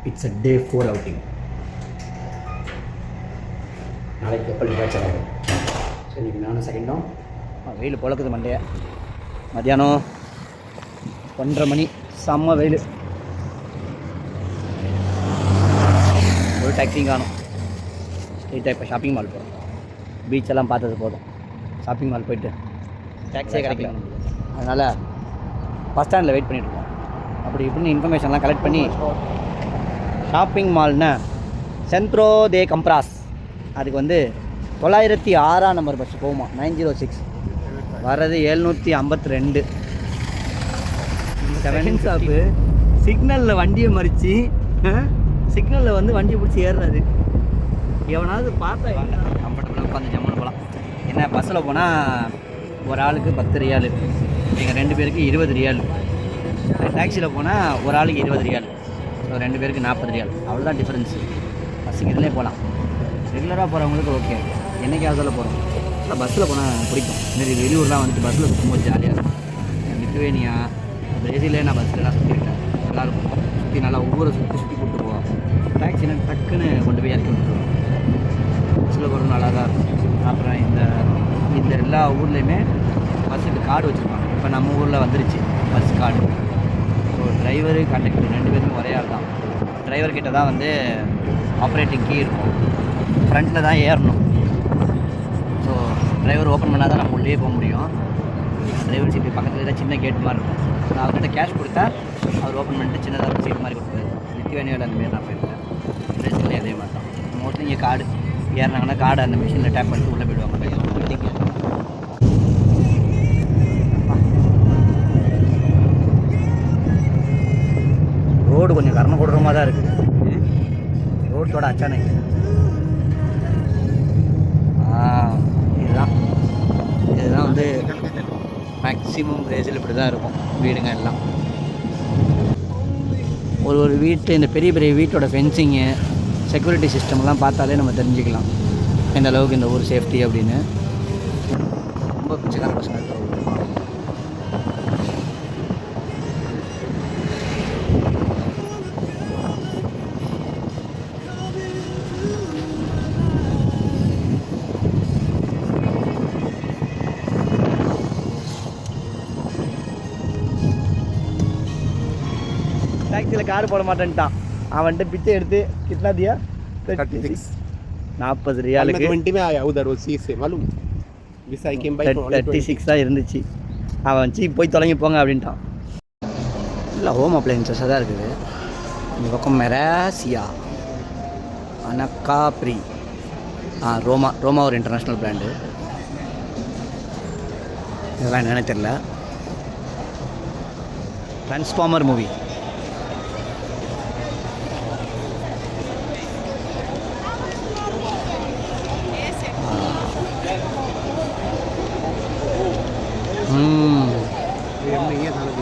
It's a day 4 outing. நாளைக்கு கப்பல் departure ஆகும். ஸோ இன்றைக்கி நானும் செகண்டும் வெயில் பொழக்குது மண்டையை. மத்தியானம் 1:30 மணி, செம்ம வெயில். ஒரு டாக்ஸியும் காணும். ஸ்ட்ரெயிட்டாக இப்போ ஷாப்பிங் மால் போகிறோம். பீச்செல்லாம் பார்த்தது போதும். ஷாப்பிங் மால் போயிட்டு டாக்ஸியே கிடைக்கல, அதனால் பஸ் ஸ்டாண்டில் வெயிட் பண்ணிகிட்ருக்கோம். அப்படி இப்படின்னு இன்ஃபர்மேஷன்லாம் கலெக்ட் பண்ணி ஷாப்பிங் மால்னா சென்ட்ரோ தே கம்ப்ராஸ், அதுக்கு வந்து 906 நம்பர் பஸ் போகுமா, 906. வர்றது 752. செகண்ட் ஷாப்பு சிக்னலில் வண்டியை மறித்து சிக்னலில் வந்து வண்டியை பிடிச்சி ஏறுறாரு. எவனாவது பார்த்தா கம்ஃபர்டபுளாக உட்காந்து ஜம்முன்னு போகலாம். என்ன பஸ்ஸில் போனால் ஒரு ஆளுக்கு 10 ரியாலு, எங்கள் 2 பேருக்கு 20 ரியாலு. டாக்ஸியில் போனால் ஒரு ஆளுக்கு 20 ரியாலு, ஸோ 2 பேருக்கு 40 ரியால். அவ்வளோதான் டிஃப்ரென்ஸு. பஸ்ஸுக்கு இதிலே போகலாம். ரெகுலராக போகிறவங்களுக்கு ஓகே, என்றைக்காவதில் போகிறோம். ஆனால் பஸ்ஸில் போனால் பிடிக்கும். இதுமாரி வெளியூர்லாம் வந்துட்டு பஸ்ஸில் சுற்றும்போது ஜாலியாக இருக்கும். லித்துவேனியா, பிரேசிலே நான் பஸ்ஸில் சுற்றிருக்கேன். நல்லாயிருக்கும். சுற்றி நல்லா ஒவ்வொரு சுற்றி கூப்பிட்டு போவோம். டாக்ஸினா டக்குன்னு கொண்டு போய் இறக்கி விட்டுருவோம். பஸ்ஸில் போகிறது நல்லா தான் இருக்கும். அப்புறம் இந்த எல்லா ஊர்லேயுமே பஸ்ஸுக்கு கார்டு வச்சுருப்பாங்க. இப்போ நம்ம ஊரில் வந்துருச்சு bus card. So driver conductor 2 பேருமே ஒரே ஆள் தான். டிரைவர்கிட்ட தான் வந்து ஆப்ரேட்டிங் கீ இருக்கும். ஃப்ரண்ட்டில் தான் ஏறணும். ஸோ டிரைவர் ஓப்பன் பண்ணால் தான் நம்ம உள்ளே போக முடியும். டிரைவர் சீட்டு பக்கத்தில் தான் சின்ன கேட் மாதிரி இருக்கும். நான் அவர்கிட்ட கேஷ் கொடுத்தா அவர் ஓப்பன் பண்ணிட்டு சின்னதாக ஒரு சீட் மாதிரி கொடுப்பாரு. லித்துவேனியாவில் அந்தமாரி நான் போயிருக்கேன். பிரேசிலே அதே மாதிரி தான். மோஸ்ட்லி இங்கே கார்டு ஏறினாங்கன்னா கார்டு அந்த மிஷினில் டேப் பண்ணிட்டு உள்ளே போயிடுவாங்க. ரோடு கொஞ்சம் கரண கொடுறமாக தான் இருக்குது. ரோட்டோட அச்சானை இதுதான் வந்து மேக்ஸிமம் பிரேசில் இப்படி தான் இருக்கும் வீடுங்க எல்லாம். ஒரு வீட்டு இந்த பெரிய பெரிய வீட்டோட ஃபென்சிங்கு, செக்யூரிட்டி சிஸ்டம்லாம் பார்த்தாலே நம்ம தெரிஞ்சுக்கலாம் எந்த அளவுக்கு இந்த ஊர் சேஃப்டி அப்படின்னு. ரொம்ப பிச்சைக்கார பசங்க இருக்கிற ஊர். டாக்ஸியில் கார் போட மாட்டேன்ட்டான். அவன்கிட்ட பிச்சை எடுத்து கிட்னா தியா 40 ரியாலுக்கு 36 தான் இருந்துச்சு. அவன் போய் தொலைங்கி போங்க அப்படின்ட்டான். இல்லை ஹோம் அப்ளையன்சஸாக தான் இருக்குது. இந்த பக்கம் மெராசியா, அனக்காப்ரி, ரோமா ஒரு இன்டர்நேஷ்னல் பிராண்டு. இதெல்லாம் என்னென்னு தெரில. Transformer movie.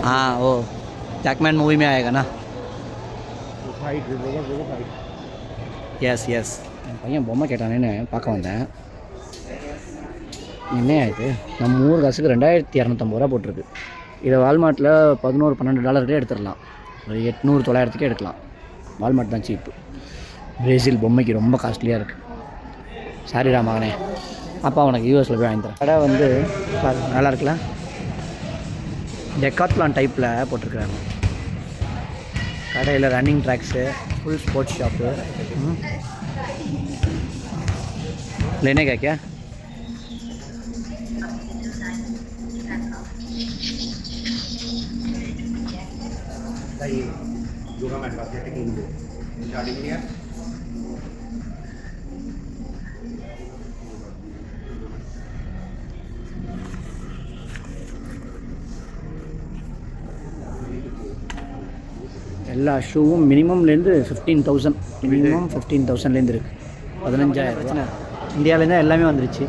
हाँ वो जैकमैन मूवी में आएगा ना. S S. என் பையன் பொம்மை கேட்டானேன்னு பார்க்க வந்தேன். என்ன ஆயிடுது, நம்ம ஊர் காசுக்கு 2250 ரூபா போட்டிருக்கு. இதை வால்மார்ட்டில் $11-12 எடுத்துடலாம். ஒரு 800-900 எடுக்கலாம். வால்மார்ட் தான் சீப்பு. பிரேசில் பொம்மைக்கு ரொம்ப காஸ்ட்லியாக இருக்குது. சாரிடா மகனே, அப்பா உனக்கு யூஎஸில் போய் வாங்கி தரேன். கடை வந்து நல்லா இருக்குல்ல, டெக்காத்லான் டைப்பில் போட்டிருக்கிறாங்க. கடையில் running tracks, full sports shop. लेने का क्या? எல்லா ஷூவும் மினிமம்லேருந்து 15,000 மினிமம் 15,000லேருந்து இருக்குது. 15,000 இந்தியாவிலேருந்து எல்லாமே வந்துருச்சு.